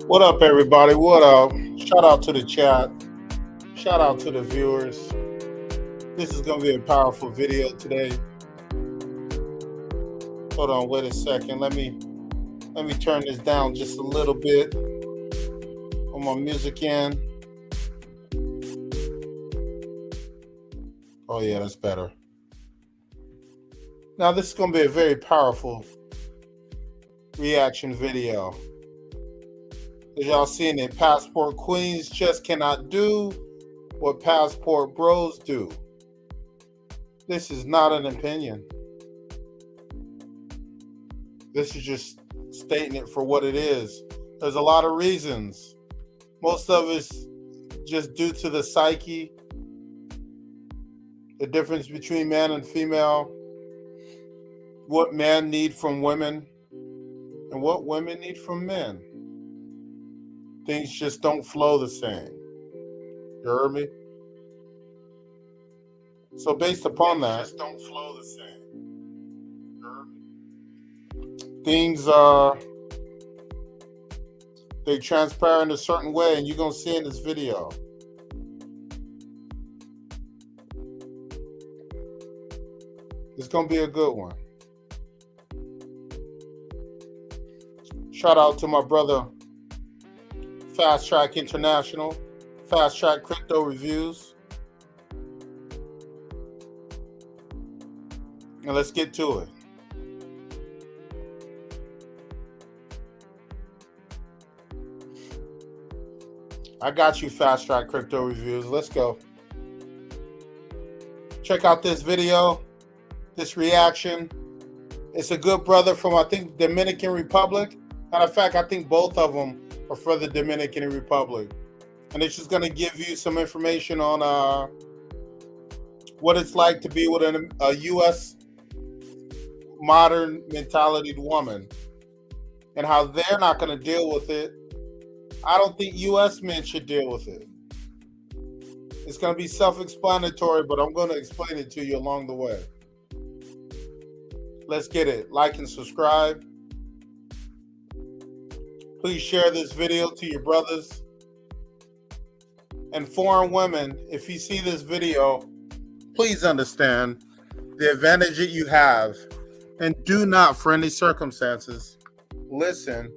What up, everybody? What up? Shout out to the chat. Shout out to the viewers. This is going to be a powerful video today. Hold on, wait a second. Let me turn this down just a little bit. Put my music in. Oh yeah, that's better. Now this is going to be a very powerful reaction video. As y'all seen it, passport queens just cannot do what passport bros do. This is not an opinion. This is just stating it for what it is. There's a lot of reasons. Most of it's just due to the psyche, the difference between man and female, what men need from women, and what women need from men. Things just don't flow the same. You heard me? So based upon that, just don't flow the same. You heard me? Things they transpire in a certain way, and you're gonna see in this video. It's gonna be a good one. Shout out to my brother Fast Track International, Fast Track Crypto Reviews. And let's get to it. I got you, Fast Track Crypto Reviews. Let's go. Check out this video, this reaction. It's a good brother from, I think, Dominican Republic. Matter of fact, I think both of them are for the Dominican Republic. And it's just going to give you some information on what it's like to be with a U.S. modern mentality woman and how they're not going to deal with it. I don't think U.S. men should deal with it. It's going to be self-explanatory, but I'm going to explain it to you along the way. Let's get it. Like and subscribe. Please share this video to your brothers. And foreign women, if you see this video, please understand the advantage that you have. And do not, for any circumstances, listen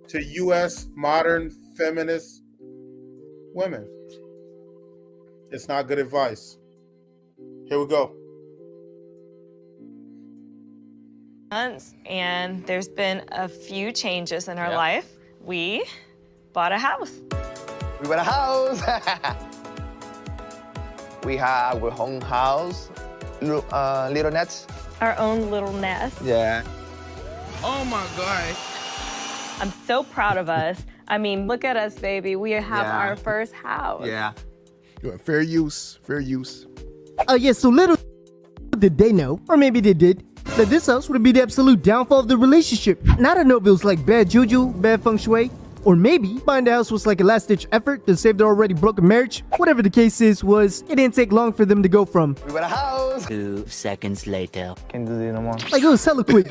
to U.S. modern feminist women. It's not good advice. Here we go. And there's been a few changes in our life. We bought a house. We bought a house. We have our own house, little nets. Our own little nest. Yeah. Oh my God. I'm so proud of us. I mean, look at us, baby. We have our first house. Yeah. Fair use, fair use. Yeah, so little did they know, or maybe they did, that this house would be the absolute downfall of the relationship. And I don't know if it was like bad juju, bad feng shui, or maybe buying the house was like a last-ditch effort to save their already broken marriage. Whatever the case is, it didn't take long for them to go from We bought a house. 2 seconds later. Can't do this no more. like it was hella quick.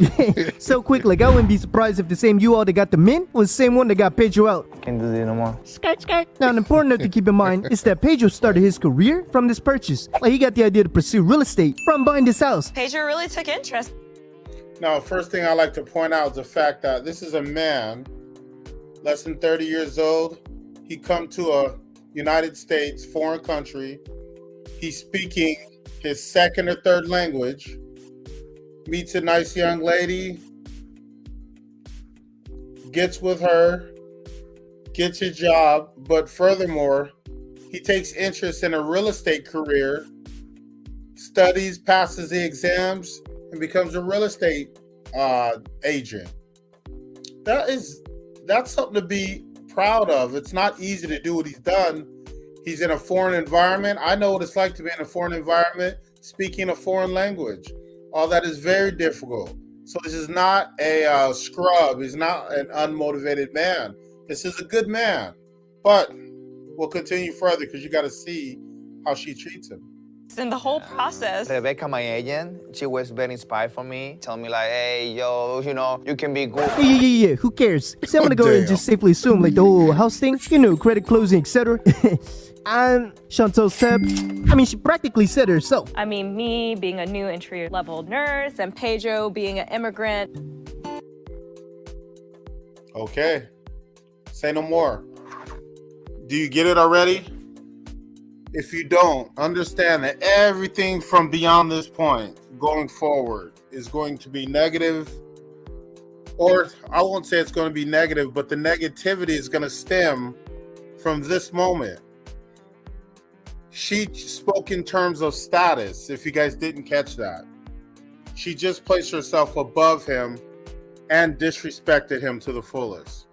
So quick, like I wouldn't be surprised if the same U-Haul that got them in was the same one that got Pedro out. Can't do this no more. Skirt, skirt. Now, an important note to keep in mind is that Pedro started his career from this purchase. Like he got the idea to pursue real estate from buying this house. Pedro really took interest. Now, first thing I like to point out is the fact that this is a man, less than 30 years old. He come to a United States, foreign country. He's speaking his second or third language, meets a nice young lady, gets with her, gets a job, but furthermore, he takes interest in a real estate career, studies, passes the exams, and becomes a real estate agent. That's something to be proud of. It's not easy to do what he's done. He's in a foreign environment. I know what it's like to be in a foreign environment, speaking a foreign language. All that is very difficult. So this is not a scrub. He's not an unmotivated man. This is a good man. But we'll continue further because you got to see how she treats him. in the whole process. Rebecca, my agent, she was very inspired for me, telling me like, hey, yo, you know, you can be good. Yeah. Who cares? So I'm gonna go ahead and just safely assume, like the whole house thing, you know, credit closing, etc. And Chantel's tab, I mean, she practically said it herself. I mean, me being a new entry-level nurse and Pedro being an immigrant. Okay. Say no more. Do you get it already? If you don't, understand that everything from beyond this point going forward is going to be negative. Or I won't say it's going to be negative, but the negativity is going to stem from this moment. She spoke in terms of status, if you guys didn't catch that. She just placed herself above him and disrespected him to the fullest.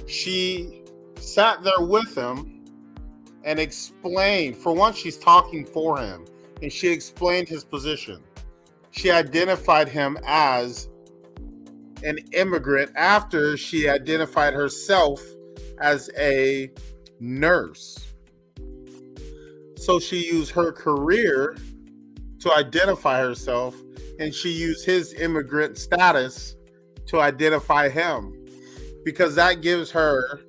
She sat there with him and explained, for once she's talking for him, and she explained his position. She identified him as an immigrant after she identified herself as a nurse. So she used her career to identify herself, and she used his immigrant status to identify him, because that gives her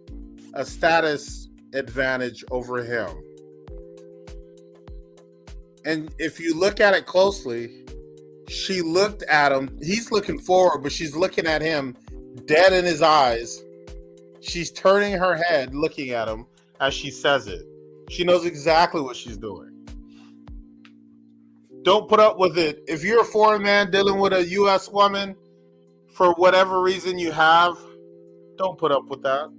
a status advantage over him. And if you look at it closely, she looked at him. He's looking forward, but she's looking at him dead in his eyes. She's turning her head looking at him as she says it. She knows exactly what she's doing. Don't put up with it. If you're a foreign man dealing with a U.S. woman, for whatever reason you have, don't put up with that.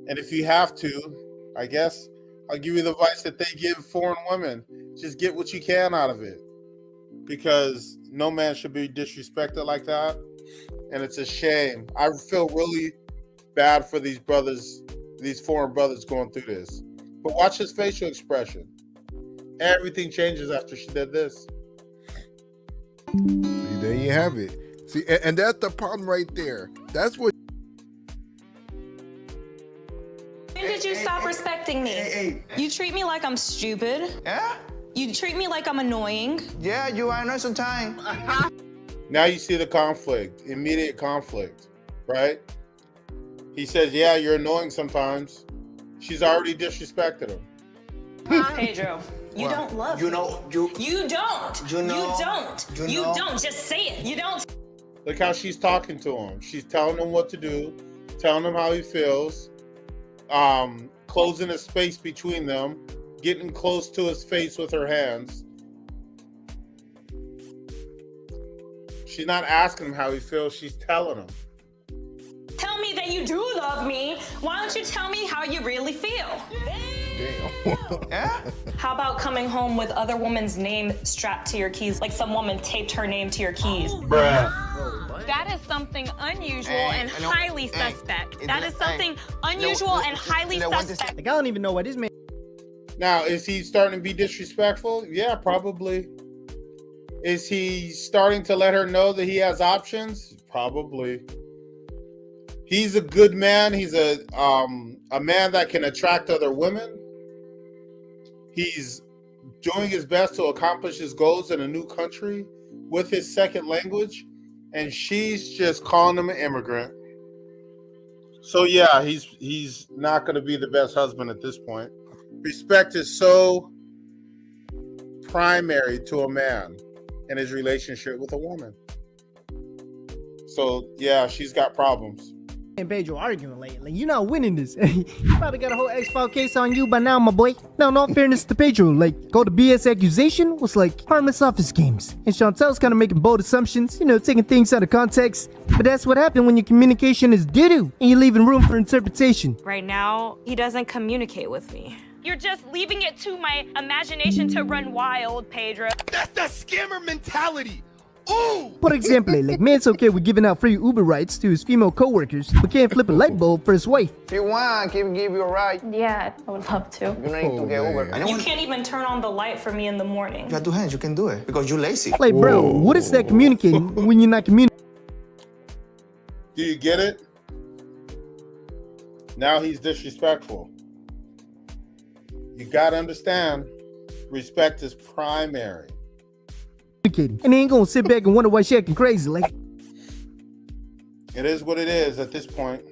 And if you have to, I guess I'll give you the advice that they give foreign women. Just get what you can out of it. Because no man should be disrespected like that. And it's a shame. I feel really bad for these brothers, these foreign brothers going through this. But watch his facial expression. Everything changes after she did this. See, there you have it. See, and that's the problem right there. That's what. When did you stop respecting me? You treat me like I'm stupid. Yeah? You treat me like I'm annoying. Yeah, you are annoying sometimes. Now you see the conflict, immediate conflict, right? He says, yeah, you're annoying sometimes. She's already disrespected him. Pedro, you don't love me. You don't. You don't. Just say it. You don't. Look how she's talking to him. She's telling him what to do, telling him how he feels, closing a space between them, getting close to his face with her hands. She's not asking him how he feels, she's telling him. Tell me that you do love me. Why don't you tell me how you really feel? Damn. Yeah? How about coming home with other woman's name strapped to your keys, like some woman taped her name to your keys? Bruh. That is something unusual and highly suspect. That is something unusual and highly suspect. Like, I don't even know what this man. Now, is he starting to be disrespectful? Yeah, probably. Is he starting to let her know that he has options? Probably. He's a good man. He's a man that can attract other women. He's doing his best to accomplish his goals in a new country with his second language, and she's just calling him an immigrant. So yeah, he's not going to be the best husband at this point. Respect is so primary to a man in his relationship with a woman. So yeah, she's got problems. And Pedro arguing lately. You're not winning this. You probably got a whole X-File case on you by now, my boy. Now, in all fairness to Pedro, like, all the BS accusation was like harmless office games. And Chantel's kind of making bold assumptions, you know, taking things out of context. But that's what happened when your communication is doo-doo and you're leaving room for interpretation. Right now, he doesn't communicate with me. You're just leaving it to my imagination to run wild, Pedro. That's the scammer mentality. Ooh! For example, like, man's okay with giving out free Uber rides to his female coworkers, but can't flip a light bulb for his wife. If you want, I can give you a ride. Yeah, I would love to. You don't need to get Uber. You can't even turn on the light for me in the morning. You have two hands, you can do it because you're lazy. Like, bro, what is that communicating when you're not communicating? Do you get it? Now he's disrespectful. You gotta understand, Respect is primary. And they ain't gonna sit back and wonder why she acting crazy. Like, It is what it is at this point.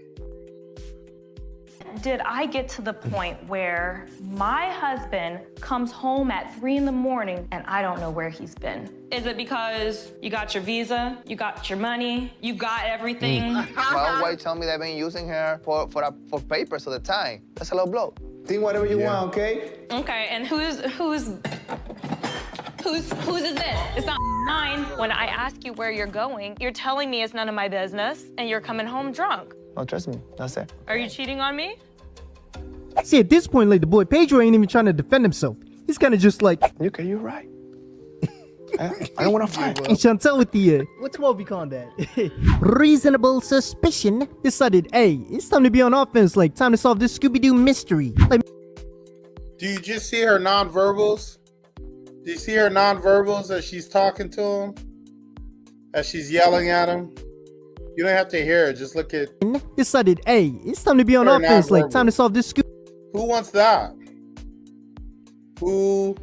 Did I get to the point where my husband comes home at 3 in the morning and I don't know where he's been? Is it because you got your visa, you got your money, you got everything? Well, why tell me they've been using her for papers all the time? That's a low blow. Think whatever you want, okay? Okay, and whose is this? It's not mine. When I ask you where you're going, you're telling me it's none of my business and you're coming home drunk. Don't trust me. That's it. Are you cheating on me? see, at this point, like, the boy Pedro ain't even trying to defend himself. He's kind of just like, Okay, you're right. I don't want to fight. and Chantel with the, what's what we call that? Reasonable suspicion decided, hey, it's time to be on offense, like, time to solve this Scooby-Doo mystery. Like, Do you just see her nonverbals? Do you see her nonverbals as she's talking to him? As she's yelling at him? You don't have to hear it. Just look at decided, hey, it's time to be on Her offense, like, time to nonverbal. solve this Scooby. who wants that? Who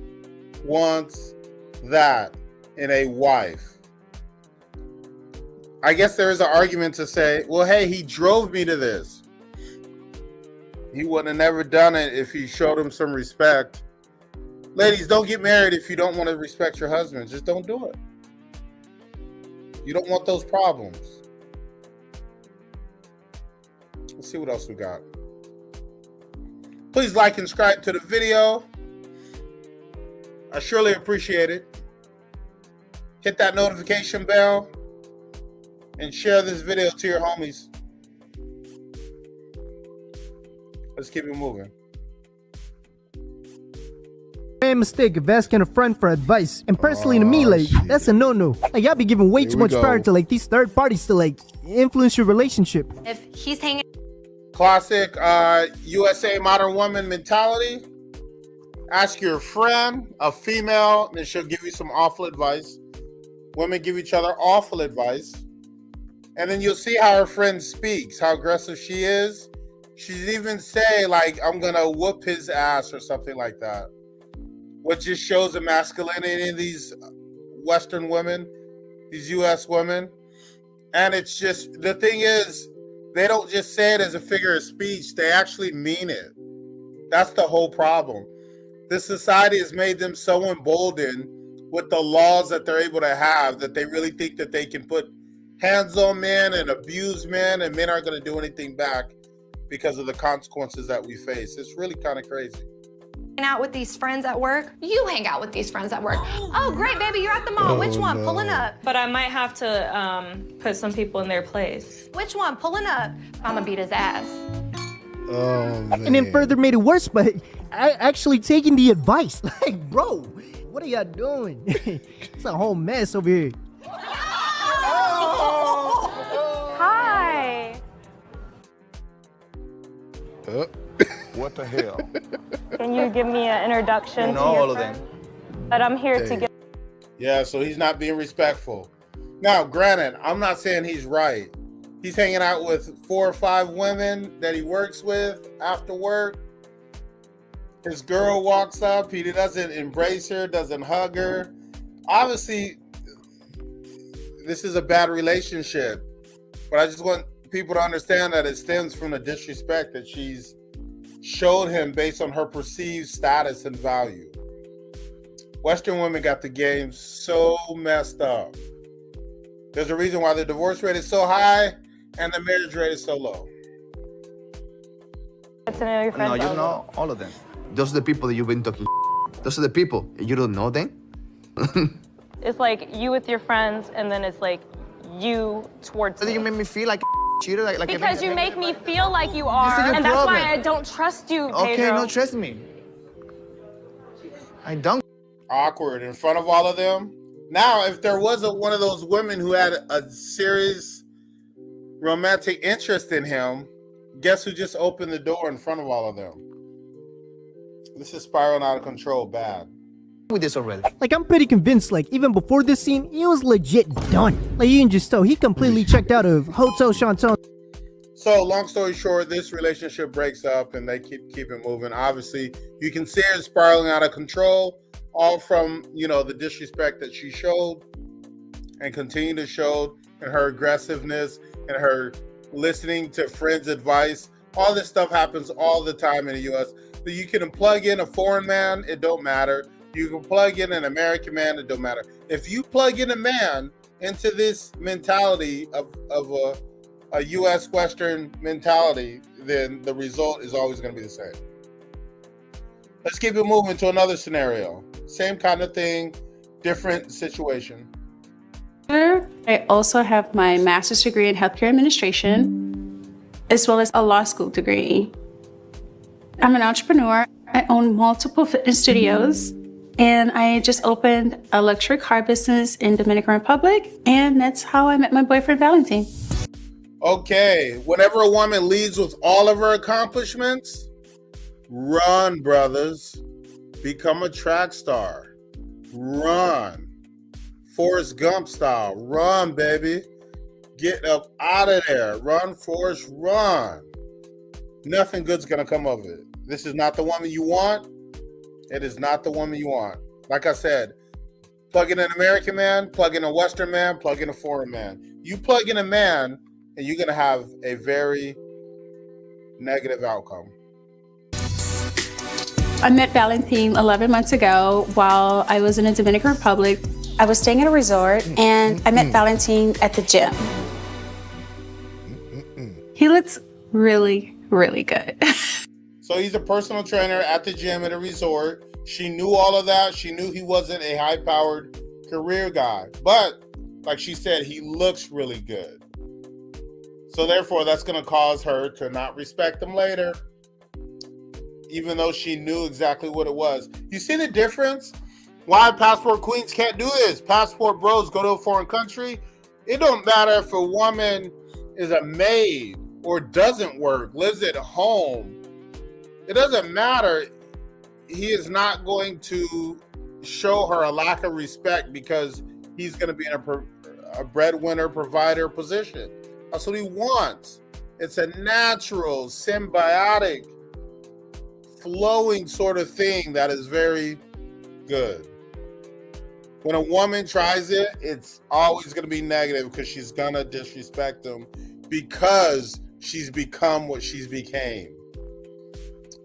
wants that in a wife? I guess there is an argument to say, well, hey, he drove me to this. He wouldn't have never done it if he showed him some respect. Ladies, don't get married if you don't want to respect your husband. Just don't do it. You don't want those problems. Let's see what else we got. Please like and subscribe to the video. I surely appreciate it. Hit that notification bell and share this video to your homies. Let's keep it moving. Man mistake of asking a friend for advice. And personally to me, like, shit. that's a no-no. Like, y'all be giving way Here too we much go. power to, like, these third parties to, like, influence your relationship. If he's hanging Classic USA modern woman mentality. Ask your friend, a female, and she'll give you some awful advice. Women give each other awful advice. And then you'll see how her friend speaks, how aggressive she is. She's even say, like, I'm gonna whoop his ass or something like that. What just shows the masculinity in these Western women, these US women. And it's just, the thing is, they don't just say it as a figure of speech, they actually mean it. That's the whole problem. This society has made them so emboldened with the laws that they're able to have that they really think that they can put hands on men and abuse men, and men aren't going to do anything back because of the consequences that we face. It's really kind of crazy. out with these friends at work? You hang out with these friends at work. Oh, great, baby, you're at the mall. Which one? no. Pulling up. But I might have to put some people in their place. Which one? Pulling up. I'ma beat his ass. Oh, man. And then further made it worse by actually taking the advice. Like, bro, what are y'all doing? It's a whole mess over here. Hi. What the hell? Can you give me an introduction You know to your all of friend? them. But I'm here to Dang. get. Yeah, so he's not being respectful. Now, granted, I'm not saying he's right. He's hanging out with 4 or 5 women that he works with after work. His girl walks up. He doesn't embrace her, doesn't hug her. Obviously, this is a bad relationship. But I just want people to understand that it stems from the disrespect that she's showed him based on her perceived status and value. Western women got the game so messed up. There's a reason why the divorce rate is so high and the marriage rate is so low. Get to know your friends. No, you better. know all of them. Those are the people that you've been talking. Those are the people. You don't know them? It's like you with your friends, and then it's like you towards You me. make me feel like cheater, like Because you make me feel like you are, This is your and that's why problem. I don't trust you, Pedro. Okay, no, trust me. I don't. Awkward in front of all of them. Now, if there was one of those women who had a serious romantic interest in him, guess who just opened the door in front of all of them? This is spiraling out of control bad. With this already. Like, I'm pretty convinced, like, even before this scene, he was legit done. Like, you can just tell he completely checked out of Hotel Chantal. So, long story short, this relationship breaks up and they keep it moving. Obviously, you can see it spiraling out of control. all from, the disrespect that she showed and continue to show, and her aggressiveness and her listening to friends' advice. All this stuff happens all the time in the U.S. So you can plug in a foreign man, it don't matter. You can plug in an American man, it don't matter. If you plug in a man into this mentality of a U.S. Western mentality, then the result is always going to be the same. Let's keep it moving to another scenario. Same kind of thing, different situation. I also have my master's degree in healthcare administration, as well as a law school degree. I'm an entrepreneur. I own multiple fitness studios, and I just opened a luxury car business in Dominican Republic, and that's how I met my boyfriend, Valentine. Okay, whenever a woman leads with all of her accomplishments, run, brothers. Become a track star. Run. Forrest Gump style. Run, baby. Get up out of there. Run, Forrest, run. Nothing good's going to come of it. This is not the woman you want. It is not the woman you want. Like I said, plug in an American man, plug in a Western man, plug in a foreign man. You plug in a man, and you're going to have a very negative outcome. I met Valentine 11 months ago while I was in the Dominican Republic. I was staying at a resort, and I met Valentine at the gym. He looks really, really good. So he's a personal trainer at the gym at a resort. She knew all of that. She knew he wasn't a high-powered career guy. But, like she said, he looks really good. So therefore, that's going to cause her to not respect him later, even though she knew exactly what it was. You see the difference? Why passport queens can't do this? Passport bros go to a foreign country. It don't matter if a woman is a maid or doesn't work, lives at home. It doesn't matter. He is not going to show her a lack of respect because he's going to be in a breadwinner provider position. That's what he wants. It's a natural, symbiotic, flowing sort of thing that is very good. When a woman tries it, it's always going to be negative because she's going to disrespect him because she's become what she's became.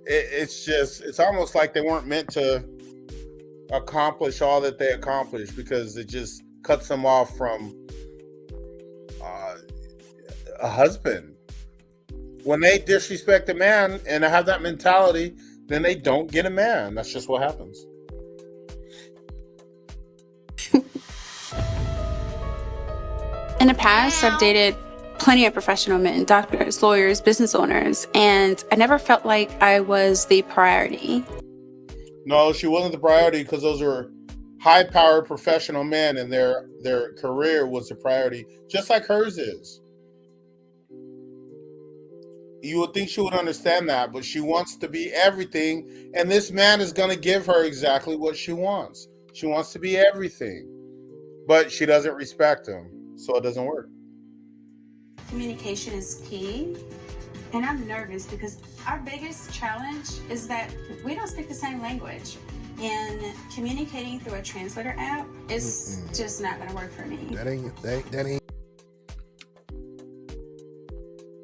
It's almost like they weren't meant to accomplish all that they accomplished because it just cuts them off from a husband. When they disrespect a man and have that mentality, then they don't get a man. That's just what happens. In the past, I've dated plenty of professional men, doctors, lawyers, business owners, and I never felt like I was the priority. No, she wasn't the priority because those are high-powered professional men and their career was the priority, just like hers is. You would think she would understand that, but she wants to be everything, and this man is going to give her exactly what she wants. She wants to be everything, but she doesn't respect him, so it doesn't work. Communication is key, and I'm nervous because our biggest challenge is that we don't speak the same language, and communicating through a translator app is just not going to work for me. That ain't.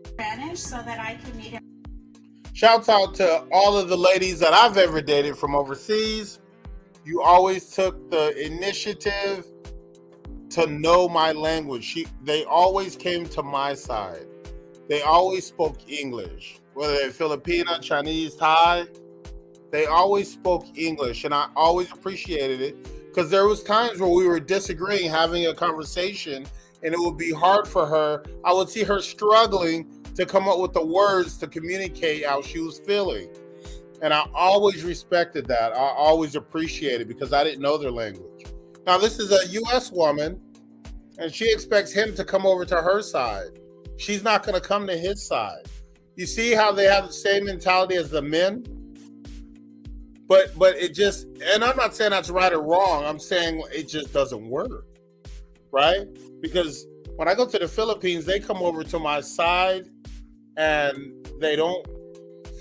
Spanish so that I can meet him. Shouts out to all of the ladies that I've ever dated from overseas. You always took the initiative to know my language. They always came to my side. They always spoke English, whether they're Filipino, Chinese, Thai. They always spoke English, and I always appreciated it because there was times where we were disagreeing, having a conversation, and it would be hard for her. I would see her struggling to come up with the words to communicate how she was feeling. And I always respected that. I always appreciated it because I didn't know their language. Now, this is a U.S. woman, and she expects him to come over to her side. She's not going to come to his side. You see how they have the same mentality as the men? But it just, and I'm not saying that's right or wrong. I'm saying it just doesn't work, right? Because when I go to the Philippines, they come over to my side and they don't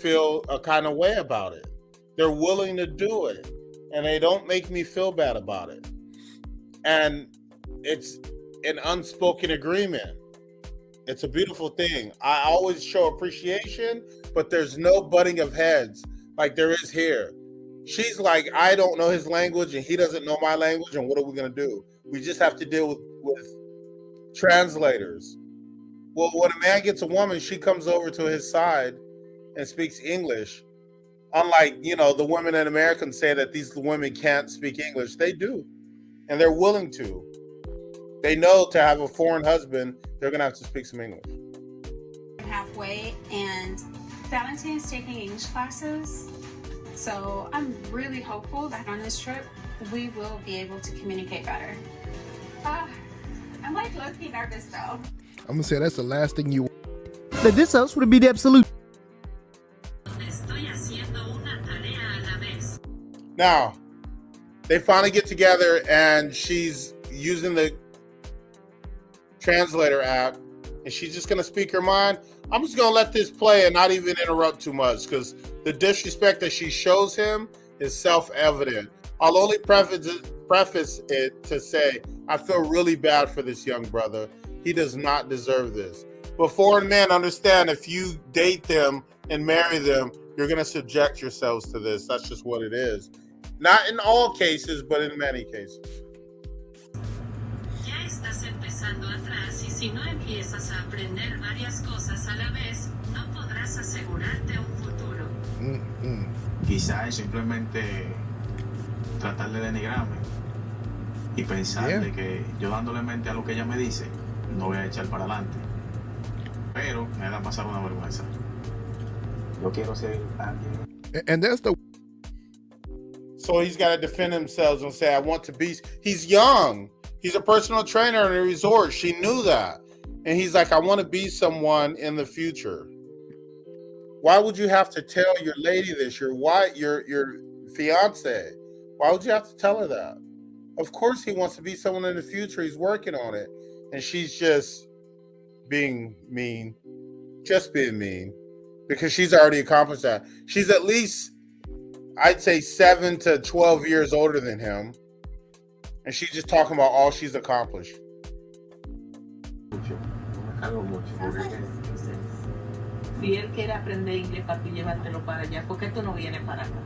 feel a kind of way about it. They're willing to do it. and they don't make me feel bad about it. And it's an unspoken agreement. It's a beautiful thing. I always show appreciation, but there's no butting of heads like there is here. She's like, I don't know his language and he doesn't know my language, and what are we going to do? We just have to deal with translators. Well, when a man gets a woman, she comes over to his side and speaks English. Unlike, the women in America say that these women can't speak English. They do, and they're willing to. They know to have a foreign husband, they're going to have to speak some English. Halfway, and Valentine's taking English classes. So I'm really hopeful that on this trip, we will be able to communicate better. I'm like low-key nervous though. I'm gonna say that's the last thing you. That this house would be the absolute. Now, they finally get together and she's using the translator app and she's just going to speak her mind. I'm just going to let this play and not even interrupt too much because the disrespect that she shows him is self-evident. I'll only preface it to say, I feel really bad for this young brother. He does not deserve this. But foreign men, understand, if you date them and marry them, you're going to subject yourselves to this. That's just what it is. Not in all cases, but in many cases. Ya estás empezando atrás y si no empiezas a aprender varias cosas a la vez, no podrás asegurarte un futuro. Quizás es simplemente tratar de denigrarme y pensar de que yo dándole mente a lo que ella me dice, no voy a echar para adelante. Pero me da pasar una vergüenza. Yo quiero ser alguien. And that's the. So he's got to defend himself and say, I want to be. He's young. He's a personal trainer in a resort. She knew that. And he's like, I want to be someone in the future. Why would you have to tell your lady this, your wife, your fiance? Why would you have to tell her that? Of course he wants to be someone in the future. He's working on it. And she's just being mean. Just being mean. Because she's already accomplished that. She's at least, I'd say, 7 to 12 years older than him. And she's just talking about all she's accomplished. Si él quiere aprender inglés para tú llevártelo para allá, ¿por qué tú no vienes para acá?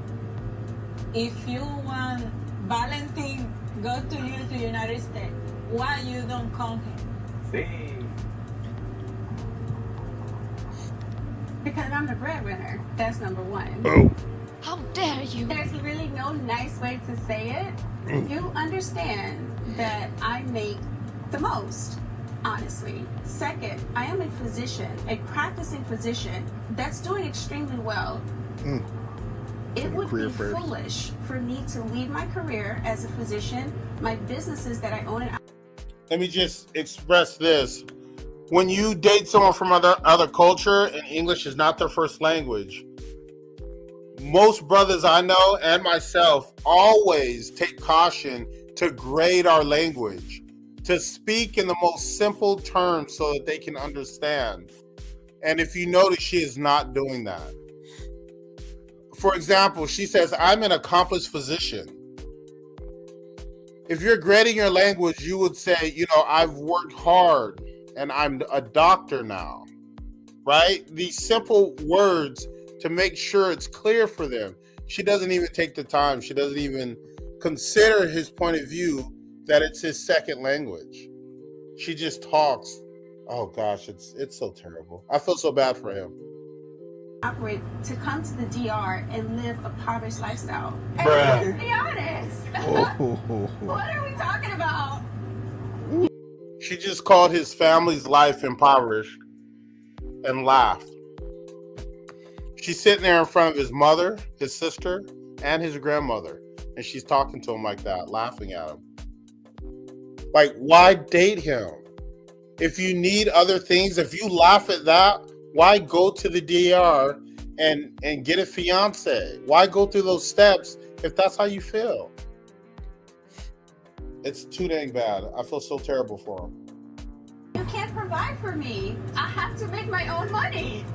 If you want Valentine go to you to United States, why you don't call him? Sí. Because I'm the breadwinner. That's number one. Oh. How dare you? There's really no nice way to say it. You understand that I make the most, honestly. Second, I am a physician, a practicing physician that's doing extremely well. It would be foolish for me to leave my career as a physician, my businesses that I own. Let me just express this. When you date someone from other culture and English is not their first language, most brothers I know and myself always take caution to grade our language, to speak in the most simple terms so that they can understand. And if you notice, she is not doing that. For example, she says, I'm an accomplished physician. If you're grading your language, you would say, I've worked hard and I'm a doctor now, right? These simple words to make sure it's clear for them. She doesn't even take the time. She doesn't even consider his point of view that it's his second language. She just talks. Oh gosh, it's so terrible. I feel so bad for him. Operate to come to the DR and live a impoverished lifestyle. Bruh. Let's be honest. What are we talking about? She just called his family's life impoverished and laughed. She's sitting there in front of his mother, his sister, and his grandmother. And she's talking to him like that, laughing at him. Like, why date him? If you need other things, if you laugh at that, why go to the DR and get a fiance? Why go through those steps if that's how you feel? It's too dang bad. I feel so terrible for him. You can't provide for me. I have to make my own money.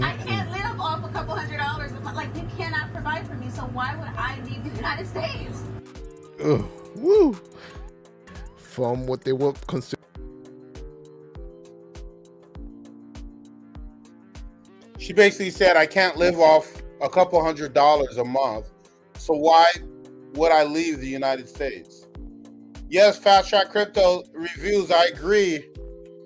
I can't live off a couple $100 a month. Like, you cannot provide for me, so why would I leave the United States? Woo. From what they will consider. She basically said, I can't live off a couple $100 a month, so why would I leave the United States? Yes, Fast Track Crypto Reviews, I agree.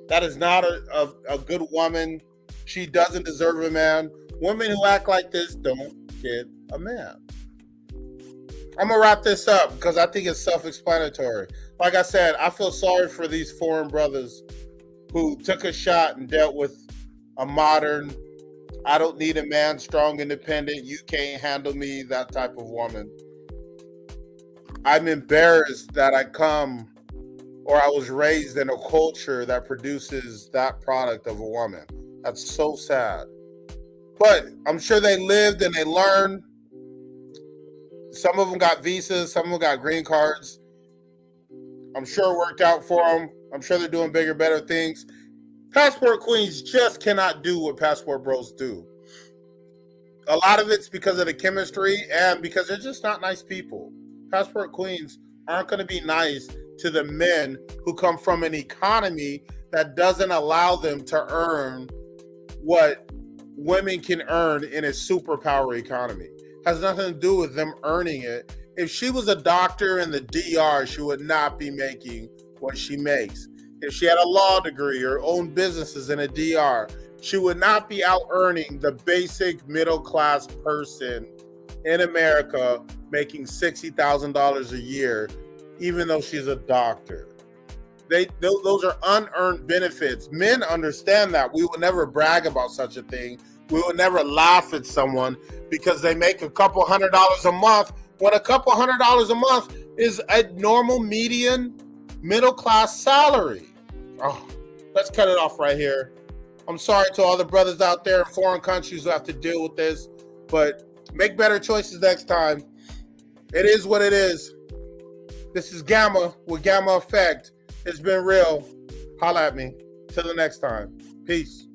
That is not a good woman. She doesn't deserve a man. Women who act like this don't get a man. I'm going to wrap this up because I think it's self-explanatory. Like I said, I feel sorry for these foreign brothers who took a shot and dealt with a modern, I don't need a man, strong, independent, you can't handle me, that type of woman. I'm embarrassed that I was raised in a culture that produces that product of a woman. That's so sad. But I'm sure they lived and they learned. Some of them got visas, some of them got green cards. I'm sure it worked out for them. I'm sure they're doing bigger, better things. Passport queens just cannot do what passport bros do. A lot of it's because of the chemistry and because they're just not nice people. Passport queens aren't going to be nice to the men who come from an economy that doesn't allow them to earn what women can earn in a superpower economy. Has nothing to do with them earning it. If she was a doctor in the DR, she would not be making what she makes. If she had a law degree or owned businesses in a DR, she would not be out earning the basic middle class person in America making $60,000 a year, even though she's a doctor. Those are unearned benefits. Men understand that. We would never brag about such a thing. We would never laugh at someone because they make a couple $100 a month, when a couple $100 a month is a normal median middle class salary. Oh, let's cut it off right here. I'm sorry to all the brothers out there in foreign countries who have to deal with this, but make better choices next time. It is what it is. This is Gamma with Gamma Effect. It's been real. Holla at me. Till the next time. Peace.